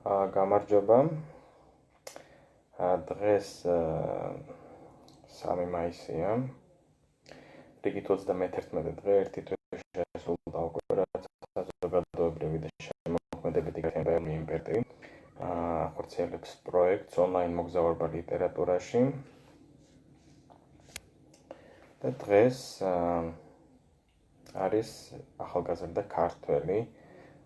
გამარჯობა. დღეს 3 მაისია. რიგით 31 დღე, ერთი დღე შესრულდა უკვე, რაც საზოგადოებრივი და შემოქმედებითი გათემები იმპერტი ახორციელებს პროექტს ონლაინ მოგზაურობა ლიტერატურაში. და დღეს არის ახალგაზრდა ქართველი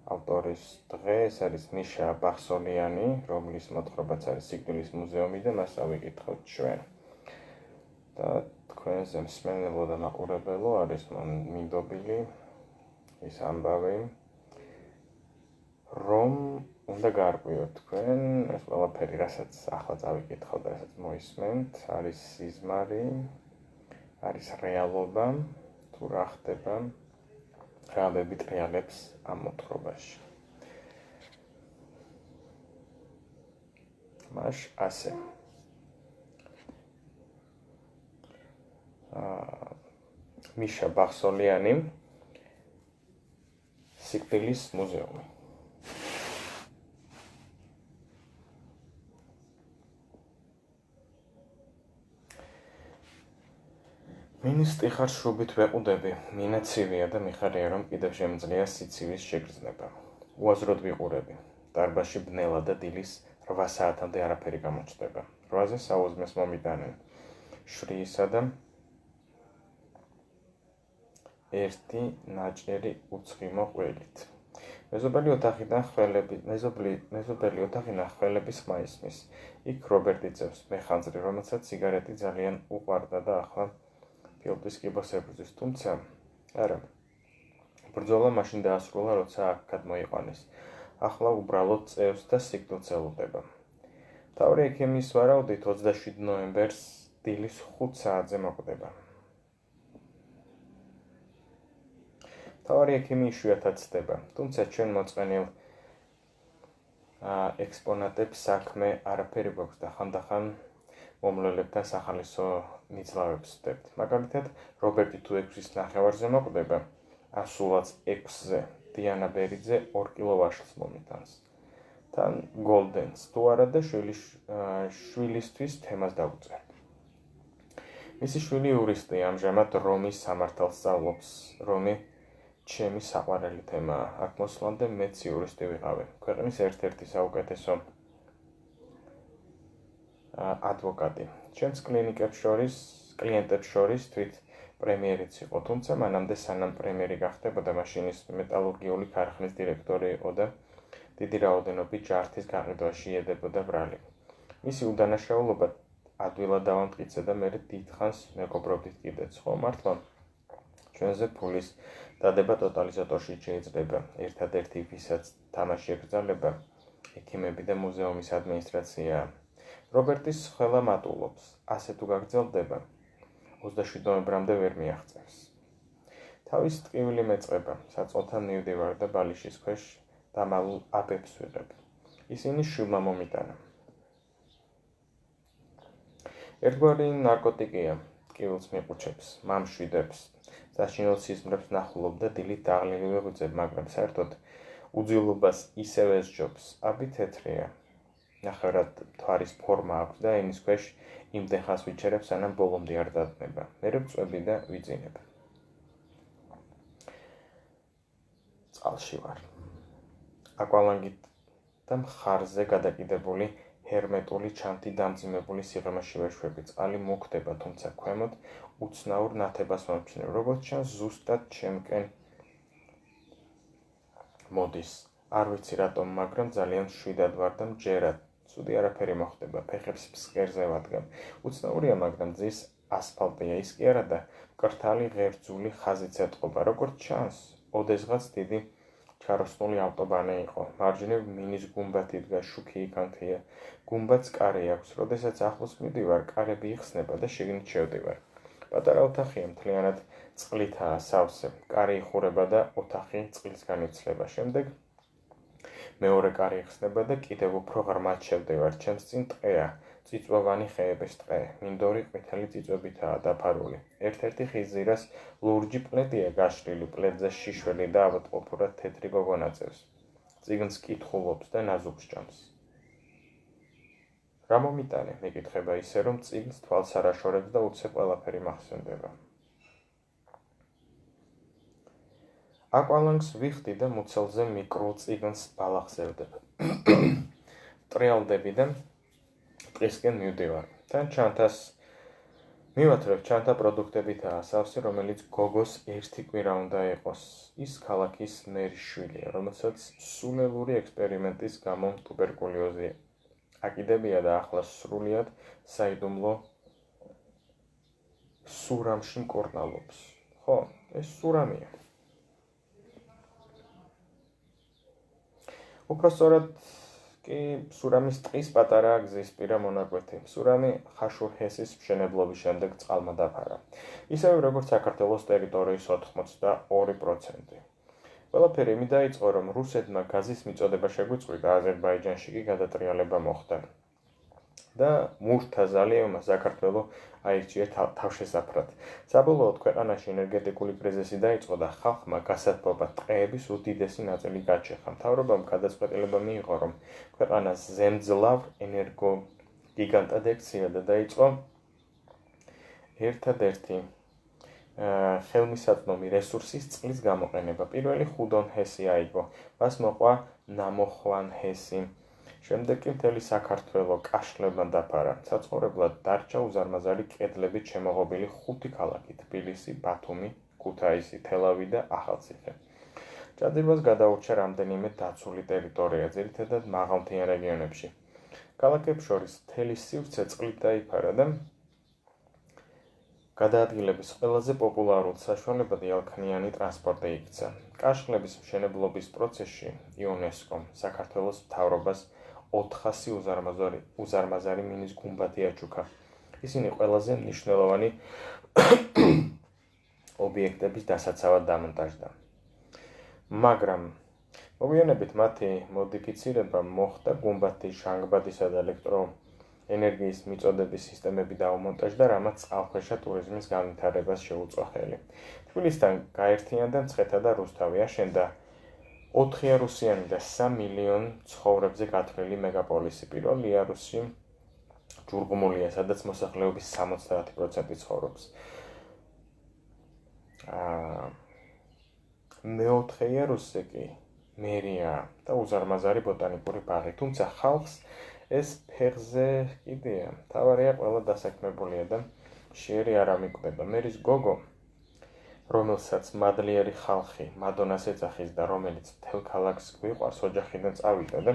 ავტორის დღე, ეს არის მიშა ბახსოლიანი, რომლის მოთხრობაც არის სიკვდილის მუზეუმი და მას ავიკითხავთ ჩვენ. და თქვენზე მსმენელო და მაყურებელო არის მინდობილი ის ამბავი, რომ უნდა გაარკვიოთ თქვენ ეს ყველაფერი, რასაც ახლა წავიკითხავ და რასაც მოისმენთ, არის სიზმარი, არის რეალობა, თუ რა ხდება, რა მებიტრიალებს ამ მოთხრობაში. მაშ ასე. მიშა ბახსოლიანი, სიკვდილის მუზეუმი. მინისტი ხარ შუბით ვეყუდები, მინაცივია და მიხარია, რომ კიდევ შემძლია სიცივის შეგრძნება. უაზროდ ვიყურები. დარბაზში ბნელა და დილის 8 საათამდე არაფერი გამოჩნდება. 8-ზე საუზმეს მომიტანენ. შვრიისა და ერთი ნაჭერი უცხიმო ყველით. მეზობელი ოთახიდან ხველების ხმა ისმის. იქ რობერტი წევს, მეხანძრი, რომელსაც სიგარეტი ძალიან უყვარდა და ახლა ფილტვის კიბოს ებრძვის, თუმცა არა. ბრძოლა მაშინ დაასრულა, როცა აქ მოიყვანეს. ახლა უბრალოდ წევს და სიკვდილს ელოდება. მთავარი ექიმის ვარაუდით 27 ნოემბერს დილის 5 საათზე მოკვდება. მთავარი ექიმი იშვიათად ცდება, თუმცა ჩვენ მოწყენილ ექსპონატებს საქმე არაფერი გვაქვს და ხანდახან მომლელებთან სახალისო მიცლავებს ვდებთ. მაგალითად, რობერტი თუ 6-ის ნახევარზე მოკვდება, ასულაც 6-ზე დიანა ბერიძე 2 კილო ვაშლს მომიტანს. თან გოლდენს თუ არა და შვილისთვის თემას დაუწერ. მისი შვილი იურისტი ამჟამად რომის სამართალს სწავლობს. რომი ჩემი საყვარელი თემაა. აქ მოსვლამდე მეც იურისტი ვიყავი. ქვეყნის ერთ-ერთი საუკეთესო ადვოკატი. ჩემს კლიენტებს შორის თვით პრემიერიც იყო, თუმცა მანამდე სანამ პრემიერი გახდებოდა, მაშინ ის მეტალურგიული ქარხნის დირექტორი იყო და დიდი რაოდენობით ჯართის გაყიდვაში იედებოდა ბრალი. მისი უდანაშაულობა ადვილად დავამტკიცე და მე დიდხანს მეგობრობდით კიდეც, ხო მართლა? ჩვენზე ფულის დადება ტოტალიზატორში შეიძლება. ერთადერთი ვისაც თამაში ეკრძალება, ექიმები და მუზეუმის ადმინისტრაციაა. რობერტის ხელა მატულობს, ასე თუ გაგრძელდება, 27 ნოემბრამდე ვერ მიაღწევს. თავის ტკივილი მეწყება, საწყოთან მივდივარ და ბალიშის ქვეშ დამალულ აბებს ვიღებ. ისინი შვილმა მომიტანა. ერთგვარი ნარკოტიკია, ტკივილს მიყუჩებს, მამშვიდებს, საშინელ სიზმრებს ნახულობ და დილით დაღლილი ვეღვიძებ, მაგრამ საერთოდ უძილობას ისევ ესჯობს, აბი თეთრია. ნახევრად მთვარის ფორმა აქვს და ენის ქვეშ იმდენ ხანს ვიჩერებ, სანამ ბოლომდე არ დადგება. მერე ვწვევი და ვიძინებ. წყალში ვარ. აკვალანგით და მხარზე გადაკიდებული ჰერმეტული ჩანთი დამძიმებული სიღრმეში ვეშვები. წყალი მოკვდება, თუმცა ქვემოთ უცნაურ ნათებას მომჩნევ. როგორც ჩანს, ზუსტად ჩემკენ მოდის. არ ვიცი რატომ, მაგრამ ძალიან მშვიდად ვარ და მჯერად. ცუდი არაფერი მოხდება, ფეხებს ფსკერზე ვადგამ. უცნაურია, მაგრამ ძის ასფალტია, ის კი არა და მკრთალი ღერძული ხაზიც ეტყობა. როგორც ჩანს, ოდესღაც დიდი ჩაროსნული ავტობანი იყო. მარჯვნივ მინის გუმბათი დგას, შუქი იქანთია. გუმბათს კარი აქვს. როდესაც ახლოს მივდივარ, კარები იხსნება და შიგნით შევდივარ. პატარა ოთახია, მთლიანად წყლითაა, სავსე. კარი იხურება და ოთახი წყლისგან იცლება. შემდეგ მეორე კარი იხსნება და კიდევ უფრო ღრმად შევდივარ. ჩემს წინ ტყეა, წიწვოვანი ხეების ტყე. მინდორი ყვითელი წიწვებითაა დაფარული. ერთ-ერთი ხის ძირას ლურჯი პლედია გაშლილი, პლედზე შიშველი და ავადმყოფურად თეთრი გოგონა წევს. წიგნს კითხულობს და ნაზუგს ჭამს. რა მომიტანე, მეკითხება ისე, რომ წიგნს თვალს არ აშორებს და უცებ ყველაფერი მახსენდება. აკვალანგს ვიხდი და მუცელზე მიკრულ წიგნს ბალახზევდებ. ტრიალდები და ტყისკენ მივდივარ. თან ჩანთას მივათრევ ჩანთა პროდუქტებითაა სავსე, რომელიც გოგოს ერთი კვირა უნდა იყოს. ის ქალაქის მერის შვილია, რომელსაც სულელური ექსპერიმენტის გამო ტუბერკულოზი აკიდებია და ახლა სრულიად საიდუმლო სურამში მკურნალობს. ხო, ეს სურამია. უпростоრად კი სურამის ტყის პატარა გზისპირა მონაკვეთი. სურამი ხაშურ ჰესის მშენებლობის შემდეგ წყალმა დაფარა. ისევე როგორც საქართველოს ტერიტორიის 82%. ყველაფერი იმით დაიწყო, რომ რუსეთმა გაზის მიწოდება შეგვიწყვიტა, აზერბაიჯანში კი გადატრიალება მოხდა. და მურთა ზალიევმა საქართველო აირჩია თავშესაფრად. საბოლოოდ ქვეყანაში ენერგეტიკული კრიზისი დაიწყო და ხალხმა გასათბობად ტყეების უდიდესი ნაწილი გაჩეხა. მთავრობამ გადაწყვეტილება მიიღო, რომ ქვეყანას ზემძლავ ენერგო გიგანტად ექცია და დაიწყო ერთადერთი ხელმისაწვდომი რესურსის წყლის გამოყენება. პირველი ხუდონ ჰესი აიგო, მას მოყვა ნამოხვან ჰესი. შემდეგ კი მთელი საქართველო კაშხლებთან დაფარა. საცხოვრებლად დარჩა უზარმაზარი კედლებით შემოღობილი 5 ქალაქი: თბილისი, ბათუმი, ქუთაისი, თელავი და ახალციხე. ჭადრებას გადაურჩა რამდენიმე დაცული ტერიტორია, ძირითადად მაღალმთიან რეგიონებში. ქალაქებს შორის მთელი სივრცე წყლით დაიფარა და გადაადგილების ყველაზე პოპულარულ საშუალებად იალქნიანი ტრანსპორტი იქცა. კაშხლების მშენებლობის პროცესში იუნესკომ საქართველოს მთავრობას 400 უზარმაზარი მინის გუმბათი აჩუქა. ისინი ყველაზე მნიშვნელოვანი ობიექტების დასაცავად დამონტაჟდა. მაგრამ მოგვიანებით მათი მოდიფიცირება მოხდა გუმბათის, ჟანგბადისა და ელექტროენერგიის მიწოდების სისტემები დაუმონტაჟდა, რამაც წყალქვეშა ტურიზმის განვითარებას შეუწყო ხელი. თბილისთან გაერთიანდა მცხეთა და რუსთავი, აშენდა 4 იარუსიანი და 3 მილიონ ცხოვრებზე გათვლილი მეგაპოლისი. პირველი იარუსი ჯურგმულია, სადაც მოსახლეობის 70% ცხოვრობს. მეოთხე იარუსზე კი მერია და უზარმაზარი ბოტანიკური ბაღი. თუმცა ხალხს ეს ფეხზე კიდეა. მთავარია ყველა დასაქმებულია და შეერი არ ამიკვდება. მერის გოგო, რომელსაც მადლიერი ხალხი მადონას ეძახის და რომელიც მთელ ქალაქს გვიყვარს, ოჯახიდან წავიდა და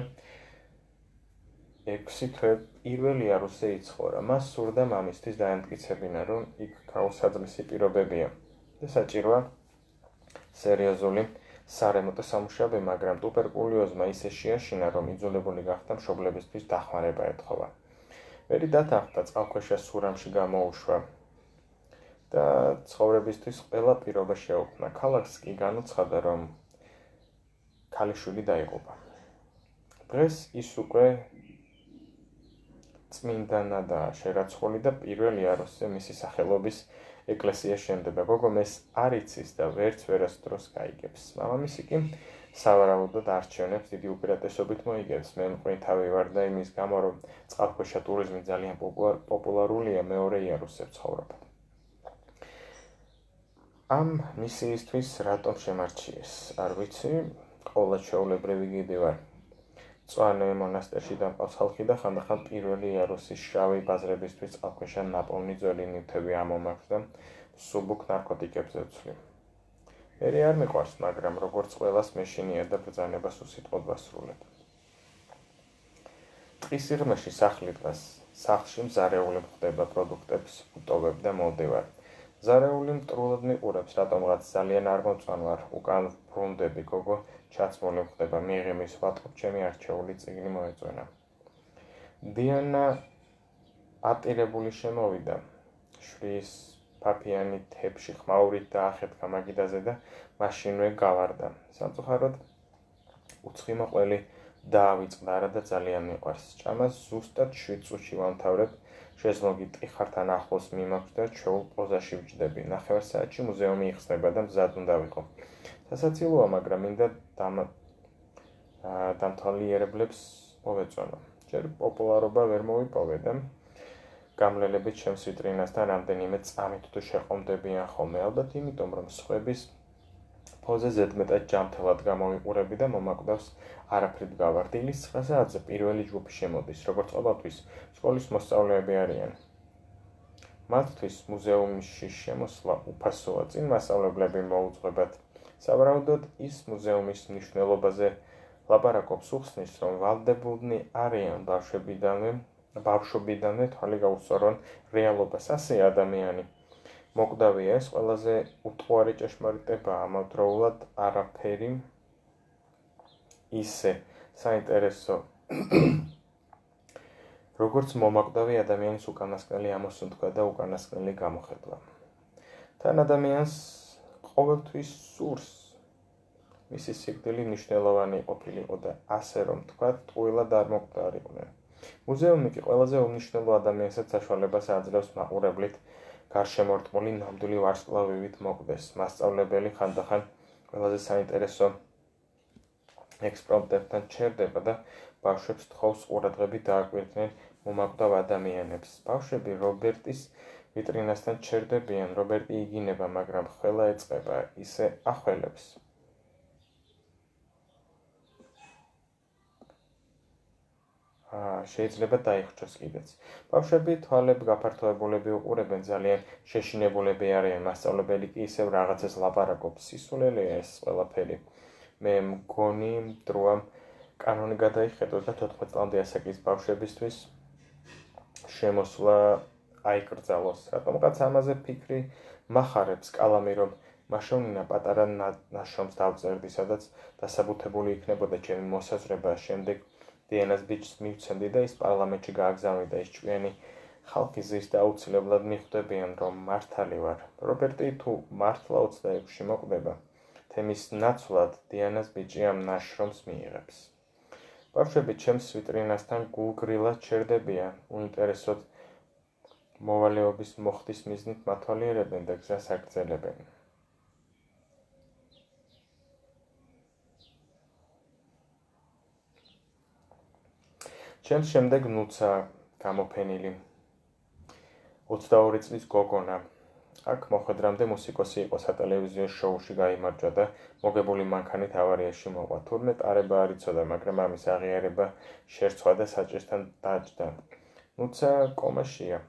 6 თვე პირველი იარუსზე იცხოვრა. მას სურდა მამისთვის დაემტკიცებინა, რომ იქ გაუსაძლესი პირობებია და საჭიროა სერიოზული სარემონტო სამუშაოები, მაგრამ ტუბერკულოზმა ისე შეაშინა, რომ იძულებული გახდა მშობლებისთვის დახმარება ეთხოვა. მერი დათანხმდა წყალქვეშა სურამში გამოუშვა და ცხოვრებისთვის ყველა პირობა შეუქმნა. ქალაქს კი განუცხადა, რომ ქალიშვილი დაიღუპა. დღეს ის უკვე წმინდანადაა შერაცხული და პირველ იარუსზე მისი სახელობის ეკლესია შენდება. გოგომ ეს არ იცის და ვერასდროს გაიგებს. მამამისი კი სავარაუდოდ არჩევნებს დიდი უპირატესობით მოიგებს. მე მყვი თავი ვარ და იმის გამო, რომ წყალქვეშა ტურიზმი ძალიან პოპულარულია, მეორე იარუსზე ვცხოვრობ. ამ მისიისთვის რატომ შემარჩიეს? არ ვიცი, ყოველად ჩვეულებრივი გიდი ვარ. მწვანე მონასტერში დამყავს ხალხი და ხანდახან პირველი იარუსის შავი ბაზრებისთვის წყალქვეშა ნაპოვნი ძველი ნივთები ამომაქვს და სუბუქ ნარკოტიკებზე ვცვლი. მერი არ მიყვარს, მაგრამ როგორც ყველას მეშინია და ბრძანებას უსიტყვოდ ვასრულებ. ტყის სიღრმეში სახლი დგას. სახლში მზარეული ხდება, პროდუქტებს ვუტოვებ და მოვდივარ. მზარეული მტრულად მიყურებს, რატომღაც ძალიან არ მომწვანვარ, უკან ბრუნდები, გოგო ჩაცმული ხდება, მიღიმის ვატყობ, ჩემი არჩეული წიგნი მოეწონა. დიანა ატირებული შემოვიდა, შრის ფაფიანი თებში ხმაურით დაახეთქა მაგიდაზე და მაშინვე გავარდა. სამწუხაროდ უცხიმოყველი დაავიწყდა და ძალიან მიყვარს. ჭამას ზუსტად 7 წუთში ვამთავრებ. შეზლონგი ტიხართან ახლოს მიმაქვს და ჩვეულ პოზაში ვჯდები. 9 საათში მუზეუმი იხსნება და მზად უნდა ვიყო. სასაცილოა, მაგრამ მინდა დამთვალიერებლებს მოვეწონო. ჯერ პოპულარობა ვერ მოვიპოვე. გამლელებით ჩემს ვიტრინასთან რამდენიმე წამით თუ შეყომდებიან ხოლმე, ალბათ იმიტომ, რომ სხვების ფოზე ზედმეტად ჯანმრთელად გამოვიყურები და მომაკვდავს არაფრით გავარდი. ილის 9 საათზე პირველი ჯგუფი შემოდის, როგორც ყოველთვის, სკოლის მოსწავლეები არიან. მათთვის მუზეუმში შემოსვლა უფასოა, წინ მასწავლებლები მოუძღვებათ. სავარაუდოდ ის მუზეუმის მნიშვნელობაზე ლაპარაკობს, უხსნის, რომ ვალდებულნი არიან ბავშვობიდანვე თვალი გაუსწორონ რეალობას, ასე ადამიანი. მოკვდავია, ეს ყველაზე უტყუარი ჭეშმარიტებაა, ამავდროულად არაფერი ისე საინტერესო, როგორც მომაკვდავი ადამიანის უკანასკნელი ამოსუნთქვა და უკანასკნელი გამოხედვა. თან ადამიანს ყოველთვის სურს მისი სიკვდილი მნიშვნელოვანი ყოფილიყო და ასე რომ თქვათ, ტყუილად არ მოკვდარიყვნენ. მუზეუმი კი ყველაზე უმნიშვნელო ადამიანსაც საშუალებას აძლევს მაყურებლით გარშემორტყმული ნამდვილი ვარსკვლავივით მოკვდეს. მასწავლებელი ხანდახან ყველაზე საინტერესო ექსპრომტებთან ჩერდება და ბავშვებს თხოვს ყურადღებით დააკვირდნენ მომაკვდავ ადამიანებს. ბავშვები რობერტის ვიტრინასთან ჩერდებიან, რობერტი იგინება, მაგრამ ყველა ეწყება, ისე ახველებს. შეიძლება დაიხრჩოს კიდეც. ბავშვები თვალებ გაფართოებულები უყურებენ, ძალიან შეშინებულები არიან, მასწავლებელი კი ისევ რაღაცას ლაპარაკობს. სისულელეა ეს ყველაფერი. მე მგონი დროამ კანონი გადაიხედოს და 14 წლამდე ასაკის ბავშვებისთვის შემოსვლა აიკრძალოს. რატომღაც ამაზე ფიქრი მახარებს კალამი, რომ მაშონინა პატარა ნაშრომს დავწერდი, სადაც დასაბუთებული იქნებოდა ჩემი მოსაზრება, შემდეგ დიანას ბიჭს მივცემდი და ის პარლამენტში გააგზავნიდა. ის ჭკვიანი ხალხი ზის და აუცილებლად მიხვდებიან, რომ მართალი ვარ. რობერტი თუ მართლა 26-ში მოკვდება, თემის ნაცვლად დიანას ბიჭი ამ ნაშრომს მიიღებს. ბავშვები ჩემს ვიტრინასთან გულგრილად ჩერდებიან, უინტერესოდ მოვალეობის მოხდის მიზნით მათვალიერებენ და გზას აგრძელებენ. ჩემს შემდეგ ნუცა გამოფენილი 22 წლის გოგონა. აქ მოხვედრამდე მუსიკოსი იყო, სატელევიზიო შოუში გაიმარჯვა და მოგებული მანქანით ავარიაში მოყვა. თურმე ტარება არ იცოდა, მაგრამ ამის აღიარება შერცვა და საჭესთან დაჯდა. ნუცა კომაშია.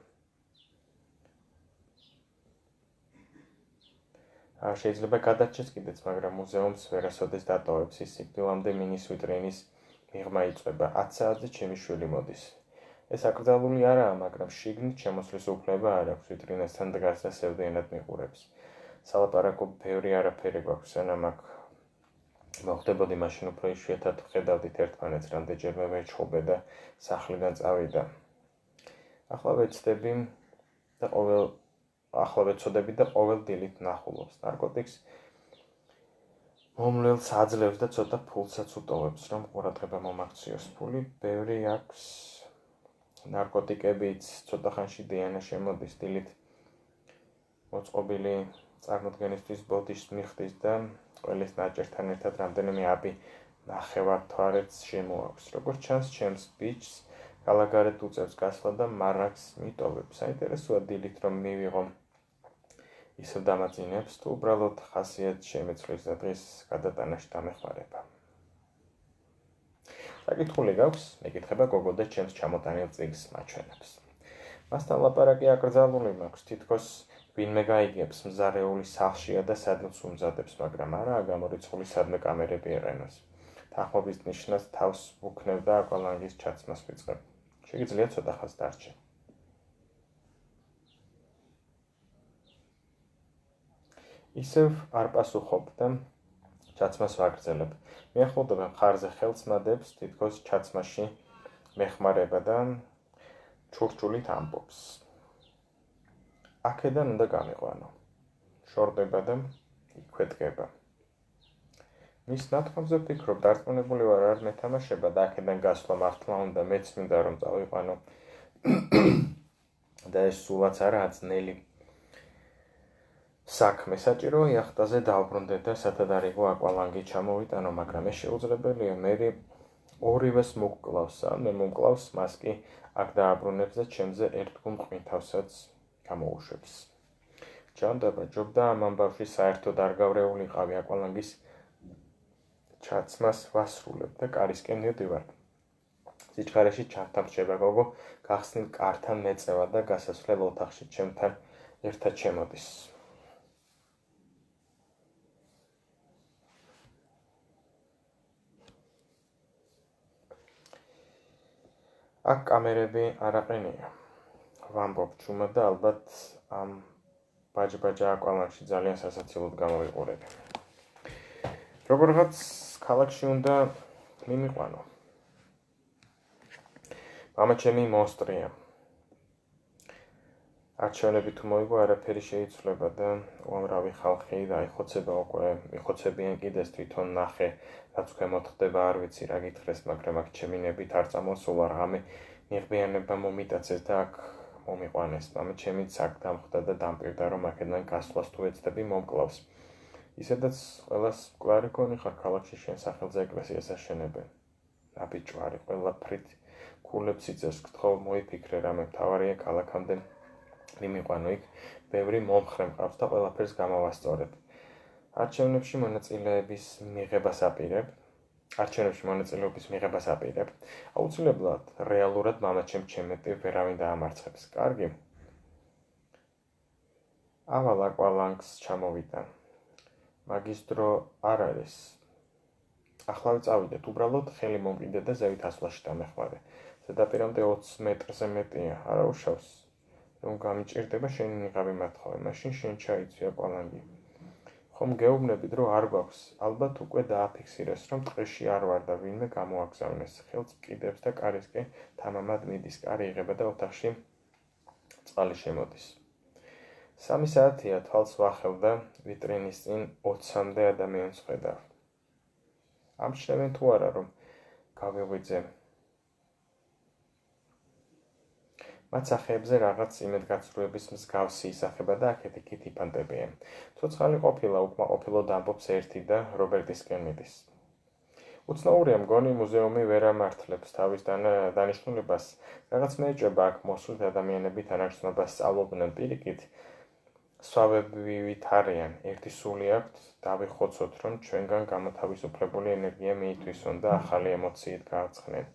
შეიძლება გადარჩეს კიდეც, მაგრამ მუზეუმს ვერასოდეს დატოვებს. ის სიკვდილამდე მინის ვიტრინის მიღმა იწვება. 10 საათზე ჩემი შვილი მოდის. ეს აკრძალული არაა, მაგრამ შიგნით შემოსვლის უფლება არ აქვს. ვიტრინასთან დგას და სევდიანად მიყურებს. სალაპარაკო ბევრი არაფერი გვაქვს, სანამ აქ მოხდებოდი, მაშინ უფრო იშვიათად ხედავდით ერთმანეთს, რამდენჯერმე ვეჩხუბე და სახლიდან წავიდა. ახლა ვეცოდები და ყოველ დილით ნახულობს. ნარკოტიკს მომლელს აძლევს და ცოტა ფულსაც უტოვებს, რომ ყურადღება მომაქციოს. ფული ბევრი აქვს. ნარკოტიკებიც ცოტა ხანში დიანა შემოდის, დილით მოწყობილი წარმოდგენისთვის ბოდიშს მიხდის და ყველის ნაჭერთან ერთად რამდენიმე აბი ნახევართვარეც შემოაქვს. როგორც ჩანს, ჩემს ბიჭს გალაგარეთ უწევს გასვლა და მარაგს მიტოვებს. საინტერესოა დილით რომ მივიღო ისევ დამაძინებს, თუ უბრალოდ ხასიათს შემეცვლის და დღის გადატანაში დამეხმარება. საკითხული გაქვს, მეკითხება გოგო და ჩემს ჩამოტანილ წიგნს მაჩვენებს. მასთან ლაპარაკი აკრძალული მაქვს, თითქოს ვინმე გაიგებს, მზარეული სახლშია და სადმეც უმზადებს, მაგრამ არაა გამორიცხული სადმე კამერები ეყენოს. თანხმობის ნიშნას თავს ვუქნებ და აკვალანგის ჩაცმას ვიწყებ. შეგიძლია ცოტა ხანს დარჩე. ისევ არ პასუხობ და ჩაცმას ვაგრძელებ. მიახლოვდება მხარზე ხელწმადებს, თითქოს ჩაცმაში მეხმარება და ჩურჩულით ამბობს. აქედან უნდა გამიყვანო. შორდება და იქვედგება. მის ნათქვამზე ვფიქრობ, დარწმუნებული ვარ, არ მეთამაშება და აქედან გასვლა მართლა უნდა, მეც მინდა რომ წავიყვანო. და ეს სულაც არაა ძნელი. საქმე საჭირო იახტაზე დავბრუნდე და სათად არ იყო აკვალანგი ჩამოვიტანო, მაგრამ ეს შეუძლებელია, მე ორივეს მოგკლავს, მე მომკლავს, მას კი აქ დააბრუნებს და ჩემზე ერთგულ მყინთავსაც გამოუშვებს. ჯობდა ამ ამბავში საერთოდ არ გავრეულიყავი აკვალანგის ჩაცმას ვასრულებ და კარისკენ მივდივარ. სიჩქარეში ჩართამრჩება გოგო, გახსნილ კართან მეწევა და გასასვლელ ოთახში ჩემთან ერთად შემოდის. აქ კამერები არაყენია. ვამბობ ჩუმად და ალბათ ამ ბაჯბაჯა აკვალანგში ძალიან სასაცილოდ გამოვიყურები. როგორღაც ქალაქში უნდა მიმიყვანო. მამა ჩემი მონსტრია. არჩევნები თუ მოიგო, არაფერი შეიცვლება და უამრავი ხალხი დაიხოცება უკვე, მიხოცებიან კიდეს თვითონ ნახე, რაც ქვემოთ ხდება, არ ვიცი რა გითხრეს, მაგრამ აქ ჩემი ნებით არ წამოსულა, რამე მიღბიანება მომიტაცეს და აქ მომიყვანეს. მამა ჩემიც აქ დამხვდა და დამპირდა, რომ აქედან გასვლას თუ ეცდები მომკლავს. ისედაც ყველას მკვდარი გონი ხარ, ქალაქში შენ სახელზე ეკლესიას აშენებენ. ნაბიჯვარი, ყველაფრით ქულებს იწევს, გთხოვ მოიფიქრე, რამე მთავარია ქალაქამდე მიმიყვანო, იქ ბევრი მომხრე მყავს და ყველაფერს გამოვასწორებ. არჩევნებში მონაწილეობის მიღებას აპირებ. აუცილებლად, რეალურად მამაჩემ ჩემეტი ვერავინ დაამარცხებს. კარგი. ავალ აკვალანგს ჩამოვიდა. მაგის დრო არ არის. ახლა წავიდეთ, უბრალოდ ხელი მომკიდე და ზევით ასვლაში დამეხმარე. ზედაპირამდე 20 მეტრზე მეტია, არა უშავს. რომ გამიჭირდება შენი ნიღაბი მათხოვე, მაშინ შენ ჩაიცვი აკვალანგი. ხომ გეუბნები დრო არ გვაქვს, ალბათ უკვე დააფიქსირეს, რომ ტყეში არ ვარ და ვინმე გამოაგზავნეს. ხელს კიდებს და კარისკენ თამამად მიდის, კარი იღება და ოთახში წყალი შემოდის. 3 საათია თვალს ვახევ და ვიტრინის წინ 20-მდე ადამიანს ხედავ. ამჩნევენ თუ არა, რომ გავიღვიძე. მათ სახეებზე რაღაც იმედგაცრუების მსგავსი ისახება და აქეთ-იქით იფანტებიან. ცოცხალი ყოფილა, უკმაყოფილოდ ამბობს ერთი და რობერტისკენ მიდის. უცნაურია მგონი მუზეუმი ვერ ამართლებს თავის დანიშნულებას. რაღაც მეეჭება აქ მოსვლით ადამიანები თანაგრძნობას სწავლობდნენ პირიქით. სვავებივით არიან, ერთი სული აქვთ, დავიხოცოთ, რომ ჩვენგან გამოთავისუფლებული ენერგია მიითვისონ და ახალი ემოციით გააცხნენ.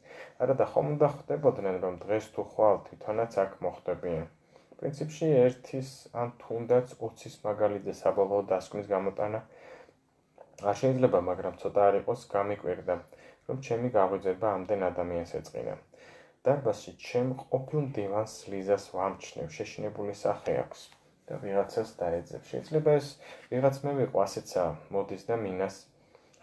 არა და ხომ უნდა ხვდებოდნენ, რომ დღეს თუ ხვალ თვითონაც აქ მოხვდებიან. პრინციპში ერთის ან თუნდაც 20-ის მაგალითზე საბოლოო დასკვნის გამოტანა არ შეიძლება, მაგრამ ცოტა არ იყოს გამიკვირდა, რომ ჩემი გაღვიძება ამდენ ადამიანს ეწყინა. დარბაზში ჩემ ყოფილ მდივანს ლიზას ვამჩნევ, შეშინებული სახე აქვს. და ვიღაცას დაეძებს. შეიძლება ეს ვიღაც მე ვიყო, ასეცა მოდის და მინას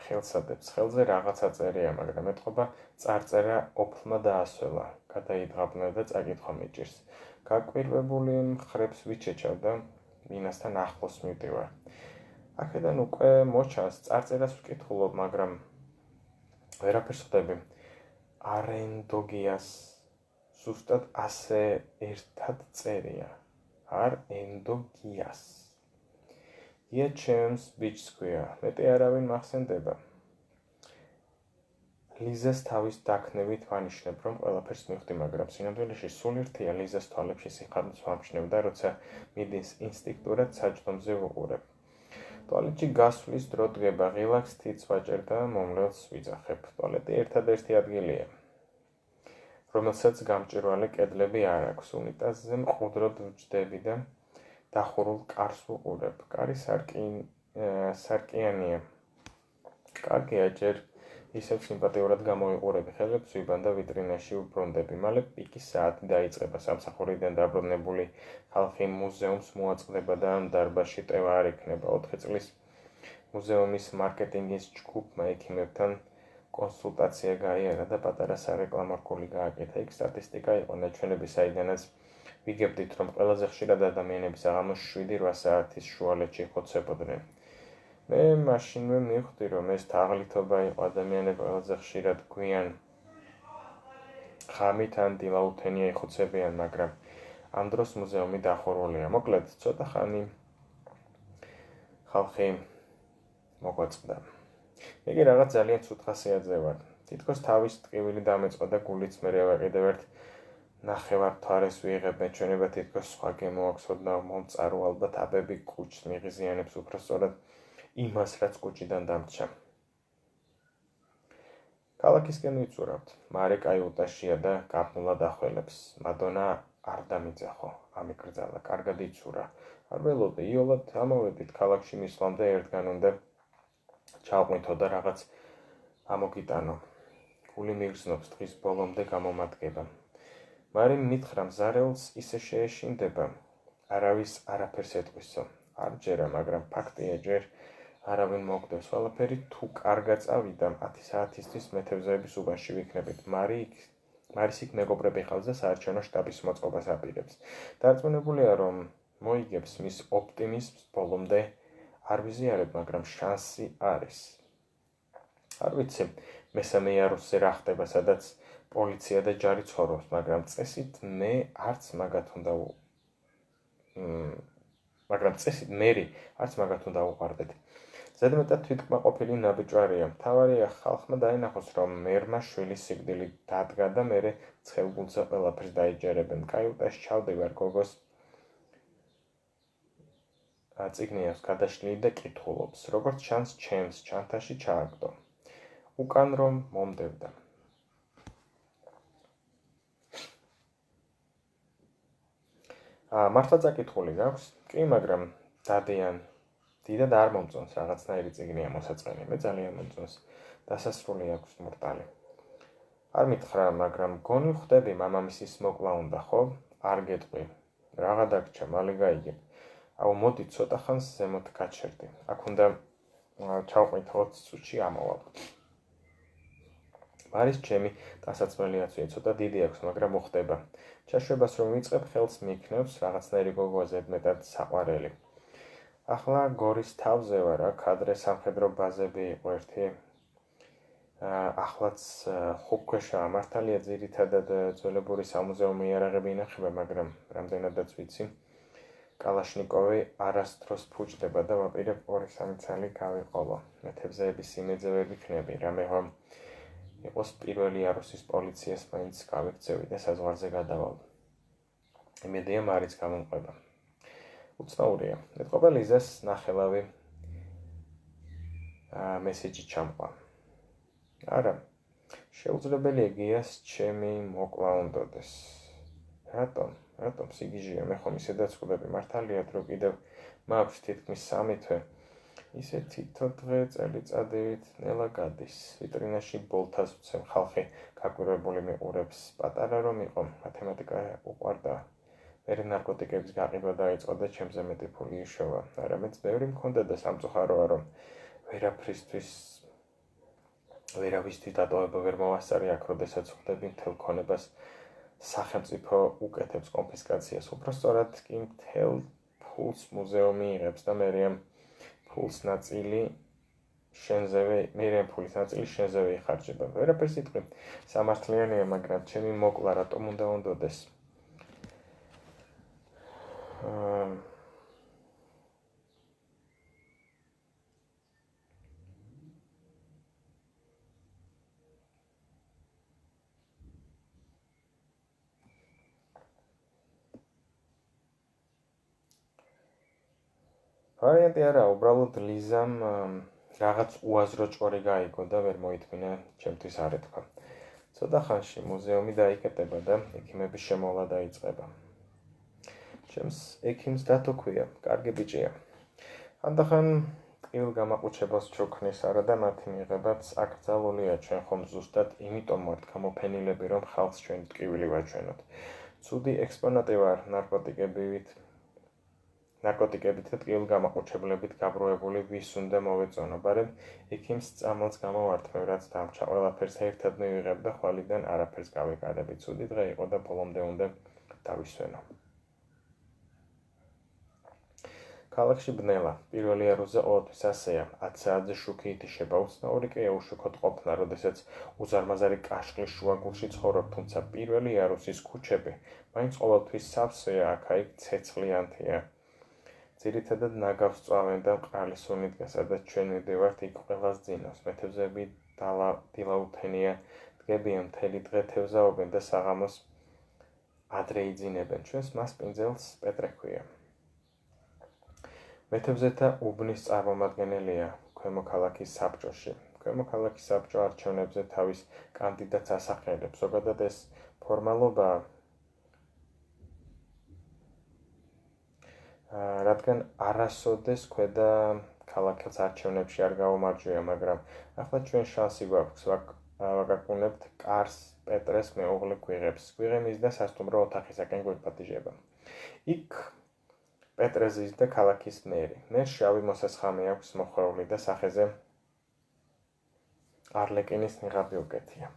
ხელსადებს. ხელზე რაღაცა წერია, მაგრამ ეთყობა წარწერა ოფლმა დაასველა. გადაიდღაბნა და წაკითხვა მიჭირს. გაკვირვებული მხრებს ვიჩეჩავ და მინასთან ახლოს მივდივარ. აქედან უკვე მოჩანს, წარწერას ვკითხულობ, მაგრამ ვერაფერს ხვდები. არენდოგიას ზუსტად ასე ერთად წერია. არ ენდოგიას. ია ჩემს ბიჭს ქვია, მეტი არავინ მახსენდება. ლიზას თავის დაქნევით ვანიშნებ, რომ ყველაფერს მივხვდი, მაგრამ სინამდვილეში სულ ერთია ლიზას თვალებში სიხარულს ვამჩნევ და როცა მიდის ინსტინქტურად საჯდომზე ვუყურებ. ტუალეტში გასვლის დრო დგება, ღილაკს თიც ვაჭერ და მომლელს ვიძახებ. ტუალეტი ერთადერთი ადგილია, რომელსაც გამჭვირვალე კედლები არ აქვს. უნიტაზზე მყუდროდ ვჯდები და დახურულ კარს ვუყურებ. კარი სარკიანია. კარგია, ჯერ ისევ სიმპათიურად გამოვიყურები, ხელებს ვიბან და ვიტრინაში ვბრუნდები. მალე პიკის საათი დაიწყება. სამსახურიდან დაბრუნებული ხალხი მუზეუმს მოაწყდება და ამ დარბაზში ტევა არ იქნება. 4 წლის მუზეუმის მარკეტინგის ჯგუფმა ექიმებთან კონსულტაცია გაიარა და პატარა სარეკლამო რგოლი გააკეთა. იქ სტატისტიკა იყო ნაჩვენები, საიდანაც ვიგებდით, რომ ყველაზე ხშირად ადამიანები საღამოს 7-8 საათის შუალედში ხოცებოდნენ. მე მაშინვე მივხვდი, რომ ეს თაღლითობა იყო, ადამიანები ყველაზე ხშირად გვიან ღამით ან დილაუთენია იხოცებიან, მაგრამ ამ დროს მუზეუმი დახურულია. მოკლედ, ცოტა ხანი ხალხი მოგვაწყდა. მე კი რაღაც ძალიან ცუდ ხასიათზე ვარ. თითქოს თავის ტკივილი დამეწყო და გულიც მერე კიდევ ერთ ნახევარ თვარეს ვიღებ, მეჩვენება თითქოს სხვა გემო აქვს ოდნავ მომწარო, ალბათ აბები კუჩს მიღიზიანებს უпростоრად იმას, რაც კუჩიდან დამრჩა. ქალაქისკენ ვიწურავთ. მარე კაიუტაშია და გაბნულად ახველებს. მადონა არ დამიძახო, ამიკრძალა, კარგად იცურა. არ ველოდე, იოლად ამოვედით ქალაქში მისვლამდე ერთგან უნდა ჩავყვითო და რაღაც ამოგიტანო. გული მიგრძნობს დღის ბოლომდე გამომადგება. მარი მითხრა მზარეულს ისე შეეშინდება, არავის არაფერს ეტყვისო. არ ჯერა, მაგრამ ფაქტია ჯერ არავინ მოგდებს. ყველაფერი თუ კარგად წავიდა, 10 საათისთვის მეთევზეების უბანში ვიქნებით. მარის იქ მეგობრები ყავს და საარჩევნო შტაბის მოწყობას აპირებს. დარწმუნებულია, რომ მოიგებს მის ოპტიმიზმს ბოლომდე არ ვიზიარებ, მაგრამ შანსი არის. არ ვიცი, მესამე იარუსზე რა ხდება, სადაც პოლიცია და ჯარი ცხოვრობს, მაგრამ წესით მე არც მაგათ უნდა უყარდეთ. ზედმეტად თვითკმაყოფილი ნაბიჯვარია. მთავარია ხალხმა დაინახოს, რომ მერმა შვილი სიკვდილით დადგა და მერე ცხელგულზე ყველაფერს დაიჯერებენ. კაიუტაში ჩავდივარ გოგოს წიგნიავს გადაშლილი და კითხულობს, როგორც ჩანს ჩემს ჩანთაში ჩააგდო. უკან რომ მომდევდა. მართლა წაკითხული გაქვს? კი, მაგრამ დადიან დიდად არ მომწონს, რაღაცნაირი წიგნია მოსაწყენი. მე ძალიან მომწონს. დასასრული აქვს მორტალი. არ მითხრა, მაგრამ გონი ხვდები მამამისის მოკლა უნდა, ხო? არ გეტყვი. რაღა დაგჭა, მალე გაიგებ. აუ მოდი ცოტა ხანს ზემოთ გაჩერდი. აქ უნდა ჩავყვითო 20 წუთში ამოვალ. მარის ჩემი დასაცმელიაცვია ცოტა დიდი აქვს, მაგრამ მოხდება. ჩაშვებას რომ ვიწყებ, ხელს მიიქნევს რაღაცნაირი გოგოა ზედმეტად საყვარელი. ახლა გორის თავზე ვარ, აქ ადრე სამხედრო ბაზები იყო ერთი. ახლაც ხუბქვეშაა, მართალია ძირითადად ძველებური სამუზეუმო იარაღები ინახება, მაგრამ რამდენადაც ვიცი, კალაშნიკოვი არასდროს ფუჭდება და ვაპირებ 2-3 წელი გავიყოლო. მეთევზეების იმედზე ვერ ვიქნები, რამე რომ იყოს პირველი იარუსის პოლიციას მაინც გავიქცევი და საზღვარზე გადავალ. იმედია მარიც გამომყვება. უცნაურია. მეტყობა ლიზას ნახელავი მესეჯი ჩამყვა. არა, შეუძლებელია გიას ჩემი მოკლა უნდოდეს. რატომ სიგიჟია, მე ხომ ისედაც ხვდები, მართალია დრო კიდევ მაქვს თითქმის 3 თვე. ისე თითო დღე წელიწადივით ნელა გადის. ვიტრინაში ბოლთას ვცემ, ხალხი გაკვირვებული მიყურებს. პატარა რომ იყო, მათემატიკა უყვარდა. მერე ნარკოტიკების გაყიდვა დაიწყო და ჩემზე მეტი ფული იშოვა. არამედ ბევრი მქონდა და სამწუხაროა, რომ ვერავისთვის დატოვება ვერ მოვასწარი აქ, როდესაც ხვდები მთელ ქონებას სახელმწიფო უკეთებს კონფისკაციას. უпростоრად კი მთელ ფულს მუზეუმი იღებს და მერეამ ფულის ნაწილი შენზევე იხარჯება. ვერაფერს იტყვი, სამართლიანია, მაგრამ ჩემი მოკლა რატომ უნდა უნდოდეს? ვარიანტი არა, უბრალოდ ლიზამ რაღაც უაზრო ჭორი გაიგო და ვერ მოითმინა ჩემთვის არ ეთქვა. ცოტა ხანში მუზეუმი დაიკეტება და ექიმების შემოვალა დაიწყება. ჩემს ექიმს დათოქვია, კარგი ბიჭია. ანდახან ტკივილ გამაყუჩებას ჩოქნის არა და მათი მიღებაც აკრძალულია, ჩვენ ხომ ზუსტად იმიტომ ვართ გამოფენილები, რომ ხალხს ჩვენი ტკივილი ვაჩვენოთ. ცუდი ექსპონატი ვარ ნარკოტიკებით და ტკივილ გამაყუჩებლებით გაბროებული ვის უნდა მოვეწონო, ბარემ ექიმს წამალს გამოვართმევ, რაც დამრჩა. ყველაფერს ერთად მივიღებ და ხვალიდან არაფერს გავეკარები. ცუდი დღე იყო და ბოლომდე უნდა დავისვენო. ქალაქში ბნელა. პირველი იარუსზე ყოველთვის ასეა. 10 საათზე შუქი ითიშება. უცნაური კი ეუშუქოთ ყოფნა, როდესაც უზარმაზარი კაშკლის შუაგულში ცხოვრობ, თუმცა პირველი იარუსის ქუჩები მაინც ყოველთვის სავსეა, აქა-იქ ცეცხლიანთია. ძირითადად ნაგავს წვავენ და მყრალი სუნი დგას, სადაც ჩვენ მივდივართ, იქ ყველას ძინავს. მეთევზეები დილაუთენია, დგებიან მთელი დღე თევზაობენ და საღამოს ადრე იძინებენ. ჩვენს მასპინძელს პეტრე ჰქვია. მეთევზეთა უბნის წარმომადგენელია ქვემო ქალაქის საბჭოში. ქვემო ქალაქის საბჭო არჩევნებზე თავის კანდიდატს ასახელებს. ზოგადად ეს ფორმალობაა, რადგან არასოდეს ქვედა ქალაქელს არჩევნებში არ გაუმარჯვია, მაგრამ ახლა ჩვენ შანსი გვაქვს ვაკაკუნებთ კარს პეტრეს მეუღლე გვიღებს. გვიღემის და სასტუმრო ოთახისაკენ გვეპატიჟება. იქ პეტრე ზის და ქალაქის მერი. მერს შავი მოსასხამი აქვს მოხვეული და სახეზე არლეკინის ნიღაბი უკეთია.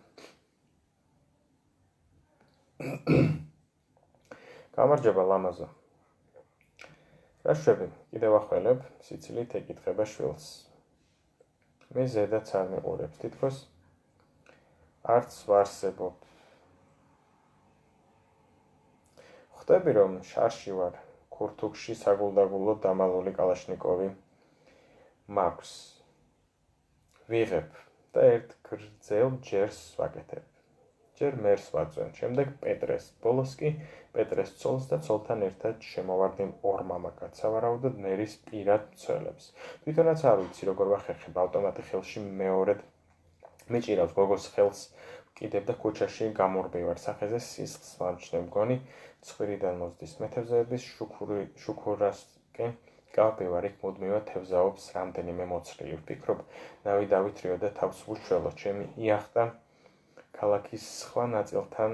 გამარჯობა ლამაზო. რა შვები, კიდევ ახველებ, სიცილით ეკითხება შვილს. მე ზედაც არ მიყურებს, თითქოს არც ვარსებობ. ხვდები რომ შარში ვარ, ქურთუქში საგულდაგულო დამალული კალაშნიკოვი მაქვს. ვიღებ და ერთ გრძელ ჯერს ვაკეთებ. ჯერ მერს ვაწვენ, შემდეგ პეტრეს, ბოლოს კი პეტრეს ცოლს და ცოლთან ერთად შემოვარდნილ ორ მამაკაცს, სავარაუდოდ მერის პირად მცველებს. თვითონაც არ ვიცი როგორ ვახერხებ, ავტომატი ხელში მეორედ მიჭირავს გოგოს ხელს ვკიდებ და ქუჩაში გამორბივარ, სახეზე სისხლს ვამჩნევ, მგონი ცხვირიდან მოსდის. მეთევზეების შუქურასკენ გავბივარ, იქ მუდმივად თევზაობს რამდენიმე მოცლილი. ვფიქრობ, ნავი დავითრიო და თავს ვუშველო, ჩემი იახტა ქალაქის სხვა ნაწილთან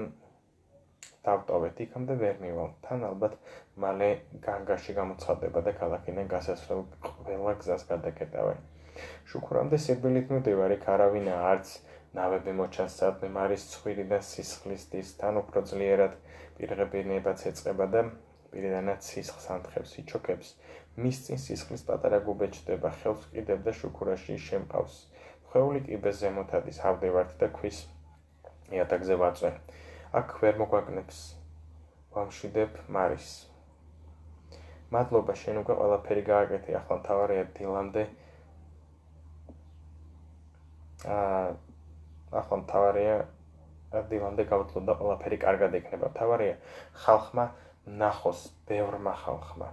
დავტოვეთ, იქამდე ვერ მივალ. თან ალბათ მალე განგაში გამოცხადდება და ქალაქიდან გასასვლელ ყველა გზას გადაკეტავენ. შუქურამდე სიკვდილით მივდივარ, იქ არავინა, არც ნავები მოჩანს, სადმე მარის ცხვირიდან სისხლის დის, თან უფრო ძლიერად პირღებინებაც ეწყება და პირიდანაც სისხლს ანთხებს, იჩოქებს. მის წინ სისხლის პატარა გუბე ჩდება, ხელს ვკიდებ და შუქურაში შემყავს. ხვეული კიბეს ზემოთ ადის, ავდივართ და ქვის იატაკზე ვაწვენ. აქ ვერ მოგვაგნებს, ვამშვიდებ მარის. მადლობა, შენ უკვე ყველაფერი გააკეთე, ახლა მთავარია დილამდე გავთლო და ყველაფერი კარგად იქნება. მთავარია ხალხმა ნახოს, ბევრმა ხალხმა.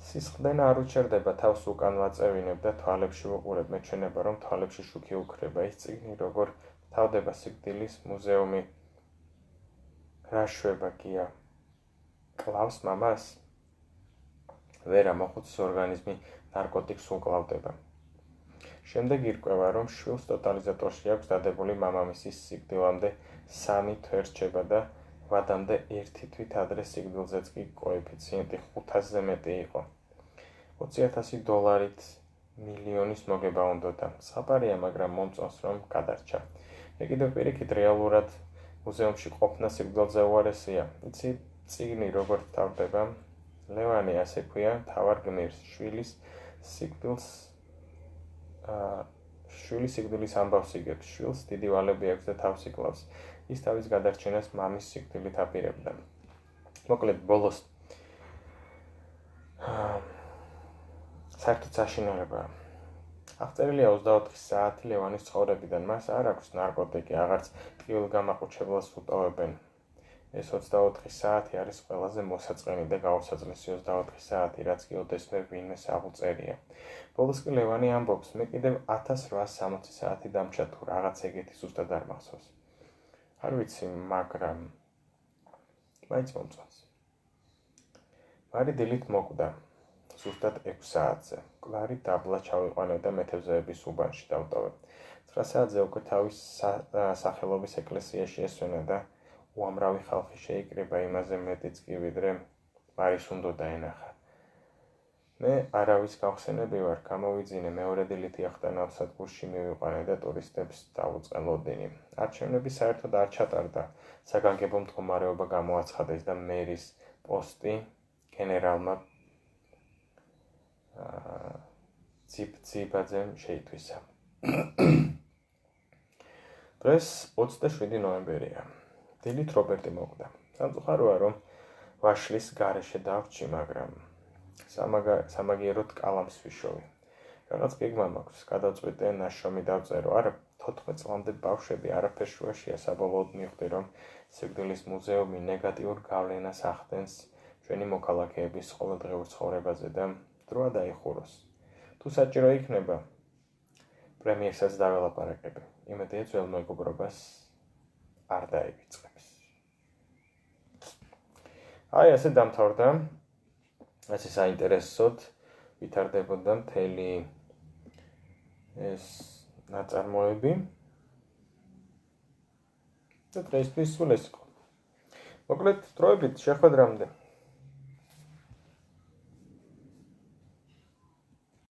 სისხლდენა არ უჩერდება, თავს უკან ვაწევინებ და თვალებში ვუყურებ. მეჩვენება რომ თვალებში შუქი უქრება. ის წიგნი როგორ თავდება სიკვდილის მუზეუმი. რა შვება გია? კლავს მამას? ვერა მოხუცის ორგანიზმი ნარკოტიკს უკლავდება. შემდეგ ირკვევა, რომ შვილს ტოტალიზატორში აქვს დადებული მამამისის სიკვდილამდე 3 თვე რჩება და ვადამდე 1 თვით ადრე სიკვდილზეც კი კოეფიციენტი 500-ზე მეტი იყო. $20,000 მილიონის მოგება უნდოდა. საყარია, მაგრამ მომწონს რომ გადარჩა. მე კიდევ პირიქით რეალურად მუზეუმში ყოფნა სიკვდილზე უარესია. იცი წიგნი როგორ თავდება? ლევანი ასე ქვია, მთავარ გმირს, შვილის სიკვდილის ამბავს იგებს. შვილს დიდი ვალები აქვს და თავს იკლავს. ის თავის გადარჩენას მამის სიკვდილით აპირებდა. მოკლედ, ბოლოს საერთოდ საშინელებაა. აღწერილია 24 საათი ლევანის ცხოვრებიდან. მას არ აქვს ნარკოტიკი, აღარც ტკივილგამაყუჩებლას უტოვებენ. ეს 24 საათი არის ყველაზე მოსაწყენი და გაუსაძლესი 24 საათი, რაც კი ოდესმე ვინმეს აღუწერია. ბოლოს კი ლევანი ამბობს, მე კიდევ 1860 საათი დამჭა თუ რაღაც ეგეთი ზუსტად არ მახსოვს. არ ვიცი, მაგრამ მაინც მომწონს. მარი დილით მოკვდა, ზუსტად 6 საათზე. მკვდარი დაბლა ჩავიყვანე და მეთევზეების უბანში დავტოვე. 9 საათზე უკვე თავის სახელობის ეკლესიაში ესვენა და უამრავი ხალხი შეიკრიბა, იმაზე მეტიც კი ვიდრე მარის უნდა დაენახა. მე არავის გავხსენები ვარ, გამოვიძინე, მეორე დილით იახტა ნავსადგურში მივიყვანე და ტურისტებს დავუწყე ლოდინი. არჩევნები საერთოდ არ ჩატარდა. საგანგებო მდგომარეობა გამოაცხადეს და მერის პოსტი გენერალმა ძიბაძემ შეითვისა. დღეს 27 ნოემბერია. დილით რობერტი მოკვდა. სამწუხაროა, რომ ვაშლის გარეშე დავრჩი, მაგრამ სამაგიეროდ კალამს ვიშოვი. რაღაც გეგმა მაქვს, გადავწყვიტე ნაშრომი დავწერო. არა, 14 წლამდე ბავშვები არაფერ შუაშია, საბოლოოდ მივხვდი, რომ სიკვდილის მუზეუმი ნეგატიურ გავლენას ახდენს ჩვენი მოქალაქეების ყოველდღიურ ცხოვრებაზე და დროა დაიხუროს. თუ საჭირო იქნება, პრემიერსაც დაველაპარაკები. იმედია ძველ მეგობრობას არ დაივიწყებს. აი, ასე დამთავრდა. ასე საინტერესოდ ვითარდებოდა მთელი ეს ნაწარმოები. და დღეისთვის სულ ეს იყო. მოკლედ, დროებით შეხვედრამდე.